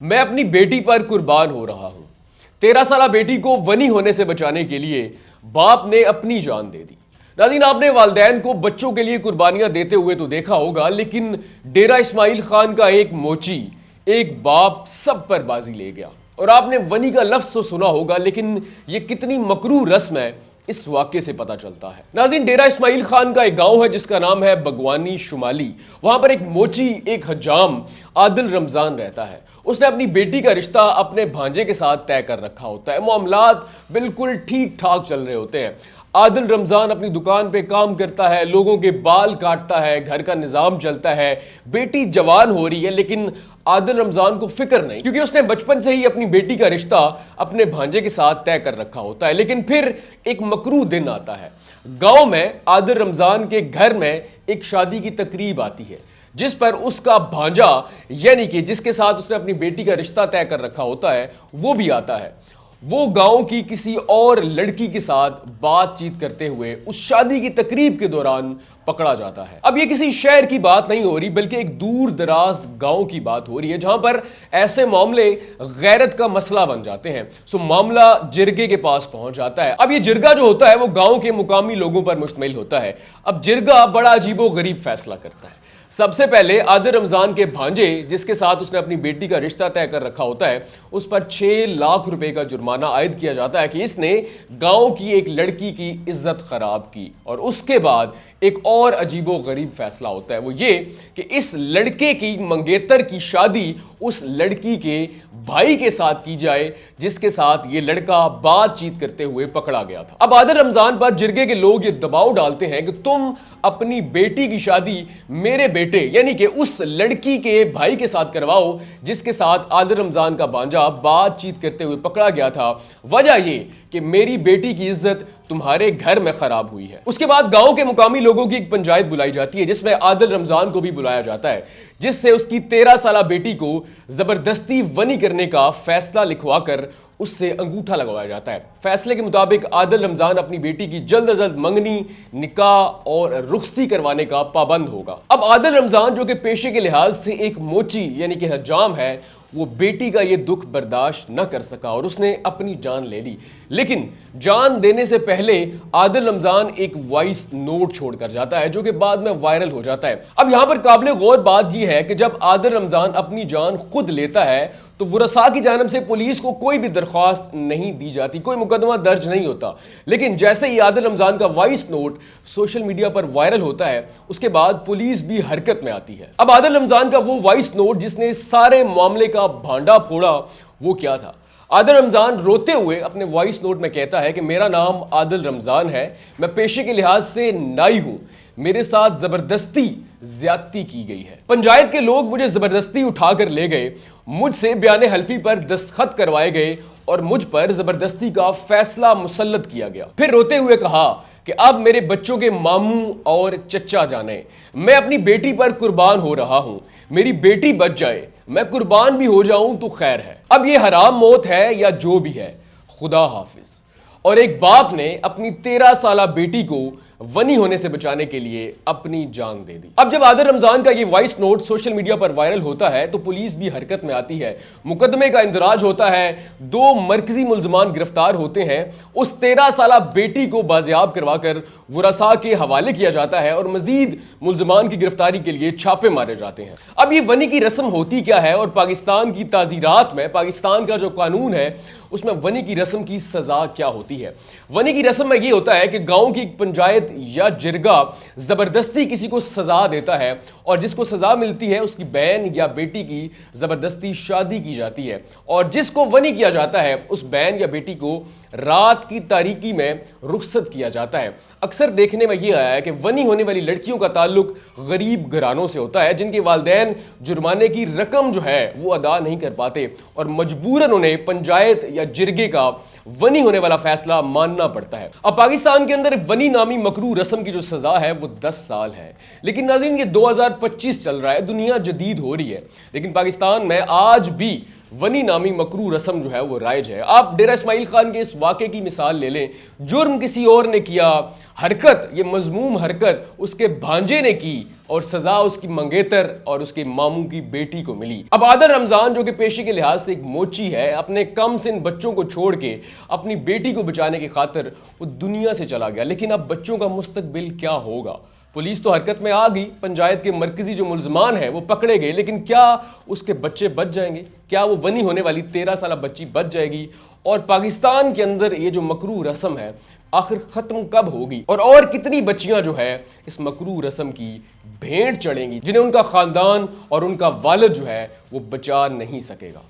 मैं अपनी बेटी पर कुर्बान हो रहा हूं। 13 साला बेटी को वनी होने से बचाने के लिए बाप ने अपनी जान दे दी। नाज़रीन, आपने वालिदैन को बच्चों के लिए कुर्बानियां देते हुए तो देखा होगा, लेकिन डेरा इस्माइल खान का एक मोची, एक बाप सब पर बाजी ले गया। और आपने वनी का लफ्ज तो सुना होगा, लेकिन यह कितनी मकरू रस्म है इस वाक्य से पता चलता है। नाज़रीन, डेरा इस्माइल खान का एक गांव है जिसका नाम है बगवानी शुमाली। वहां पर एक मोची, एक हजाम आदिल रमजान रहता है। उसने अपनी बेटी का रिश्ता अपने भांजे के साथ तय कर रखा होता है। मामलात बिल्कुल ठीक ठाक चल रहे होते हैं। आदिल रमजान अपनी दुकान पे काम करता है, लोगों के बाल काटता है, घर का निजाम चलता है। बेटी जवान हो रही है, लेकिन आदिल रमजान को फिक्र नहीं, क्योंकि उसने बचपन से ही अपनी बेटी का रिश्ता अपने भांजे के साथ तय कर रखा होता है। लेकिन फिर एक मकरू दिन आता है। गांव में आदिल रमजान के घर में एक शादी की तकरीब आती है, जिस पर उसका भांजा, यानी कि जिसके साथ उसने अपनी बेटी का रिश्ता तय कर रखा होता है, वो भी आता है। वो गांव की किसी और लड़की के साथ बातचीत करते हुए उस शादी की तकरीब के दौरान पकड़ा जाता है। अब ये किसी शहर की बात नहीं हो रही, बल्कि एक दूर दराज गांव की बात हो रही है, जहां पर ऐसे मामले गैरत का मसला बन जाते हैं। सो मामला जिरगे के पास पहुंच जाता है। अब ये जिरगा जो होता है वो गांव के मुकामी लोगों पर मुश्तमिल होता है। अब जिरगा बड़ा अजीबो गरीब फैसला करता है। सबसे पहले आदिल रमजान के भांजे, जिसके साथ उसने अपनी बेटी का रिश्ता तय कर रखा होता है, उस पर 6 लाख रुपए का जुर्माना आयद किया जाता है कि इसने गांव की एक लड़की की इज्जत खराब की। और उसके बाद एक और अजीबो गरीब फैसला होता है, वो ये कि इस लड़के की मंगेतर की शादी उस लड़की के भाई के साथ की जाए, जिसके साथ ये लड़का बातचीत करते हुए पकड़ा गया था। अब आदिल रमजान पर जिरगे के लोग ये दबाव डालते हैं कि तुम अपनी बेटी की शादी मेरे बेटे, यानी कि उस लड़की के भाई के साथ करवाओ, जिसके साथ आदिल रमजान का भांजा बातचीत करते हुए पकड़ा गया था। वजह ये कि मेरी बेटी की इज्जत तुम्हारे घर में खराब हुई है। उसके बाद गांव के मुकामी लोगों की एक पंचायत बुलाई जाती है, जिसमें आदिल रमजान को भी बुलाया जाता है, जिससे उसकी 13 साला बेटी को जबरदस्ती वनी करने का फैसला लिखवाकर उससे अंगूठा लगवाया जाता है। फैसले के मुताबिक आदिल रमजान अपनी बेटी की जल्द अज जल्द मंगनी, निकाह और रुखसती करवाने का पाबंद होगा। अब आदिल रमजान, जो कि पेशे के लिहाज से एक मोची यानी कि हजाम है, वो बेटी का ये दुख बर्दाश्त न कर सका और उसने अपनी जान ले ली। लेकिन जान देने से पहले आदिल रमजान एक वॉइस नोट छोड़कर जाता है, जो कि बाद में वायरल हो जाता है। अब यहां पर काबिल गौर बात यह है कि जब आदिल रमजान अपनी जान खुद लेता है, तो वरसा की जानिब से पुलिस को कोई भी दरख्वास्त नहीं दी जाती, कोई मुकदमा दर्ज नहीं होता। लेकिन जैसे ही आदिल रमजान का वॉइस नोट सोशल मीडिया पर वायरल होता है, उसके बाद पुलिस भी हरकत में आती है। अब आदिल रमजान का वो वॉइस नोट जिसने सारे मामले का भांडा फोड़ा, वो क्या था? आदिल रमजान रोते हुए अपने वॉइस नोट में कहता है कि मेरा नाम आदिल रमजान है, मैं पेशे के लिहाज से नाई हूं, मेरे साथ जबरदस्ती ज्यादती की गई है। पंचायत के लोग मुझे जबरदस्ती उठाकर ले गए, मुझसे बयान हल्फी पर दस्तखत करवाए गए और मुझ पर जबरदस्ती का फैसला मुसल्लत किया गया। फिर रोते हुए कहा कि अब मेरे बच्चों के मामू और चचा जाने, मैं अपनी बेटी पर कुर्बान हो रहा हूं, मेरी बेटी बच जाए, मैं कुर्बान भी हो जाऊं तो खैर है। अब ये हराम मौत है या जो भी है, खुदा हाफिज। और एक बाप ने अपनी 13 साला बेटी को वनी होने से बचाने के लिए अपनी जान दे दी। अब जब आदिल रमजान का ये वॉइस नोट सोशल मीडिया पर वायरल होता है, तो पुलिस भी हरकत में आती है, मुकदमे का इंदराज होता है, 2 मरकजी मुल्जमान गिरफ्तार होते हैं, उस 13 साला बेटी को बाजियाब करवाकर वरसा के हवाले किया जाता है और मजीद मुल्जमान की गिरफ्तारी के लिए छापे मारे जाते हैं। अब ये वनी की रस्म होती क्या है और पाकिस्तान की ताजीरात में, पाकिस्तान का जो कानून है, उसमें वनी की रस्म की सजा क्या होती है? वनी की रस्म में यह होता है कि गांव की पंचायत या जिरगा जबरदस्ती किसी को सजा देता है और जिसको सजा मिलती है उसकी बहन या बेटी की जबरदस्ती शादी की जाती है और जिसको वनी किया जाता है उस बहन या बेटी को रात की तारीकी में रुखसत किया जाता है। अक्सर देखने में यह आया है कि वनी होने वाली लड़कियों का ताल्लुक गरीब घरानों से होता है, जिनके वालिदैन जुर्माने की रकम जो है वो अदा नहीं कर पाते और मजबूरन उन्हें पंचायत या जिरगे का वनी होने वाला फैसला मानना पड़ता है। अब पाकिस्तान के अंदर वनी नामी मकरू रस्म की जो सजा है वो 10 साल है। लेकिन नाज़रीन, ये 2025 चल रहा है, दुनिया जदीद हो रही है, लेकिन पाकिस्तान में आज भी वनी नामी मकरू रस्म जो है वो राइज है। आप डेरा इस्माइल खान के इस वाक़े की मिसाल ले लें। जुर्म किसी और ने किया, हरकत, ये मजमूम हरकत उसके भांजे ने की और सजा उसकी मंगेतर और उसके मामू की बेटी को मिली। अब आदर रमजान जो कि पेशे के लिहाज से एक मोची है, अपने कम सिन बच्चों को छोड़ के अपनी बेटी को बचाने की खातिर वो दुनिया से चला गया। लेकिन अब बच्चों का मुस्तकबिल क्या होगा? पुलिस तो हरकत में आ गई, पंचायत के मरकजी जो मुल्जमान है वो पकड़े गए, लेकिन क्या उसके बच्चे बच जाएंगे? क्या वो वनी होने वाली 13 साल बच्ची बच जाएगी? और पाकिस्तान के अंदर ये जो मकरू रस्म है आखिर खत्म कब होगी? और कितनी बच्चियां जो है इस मकरू रस्म की भेंट चढ़ेंगी जिन्हें उनका खानदान और उनका वालिद जो है वो बचा नहीं सकेगा?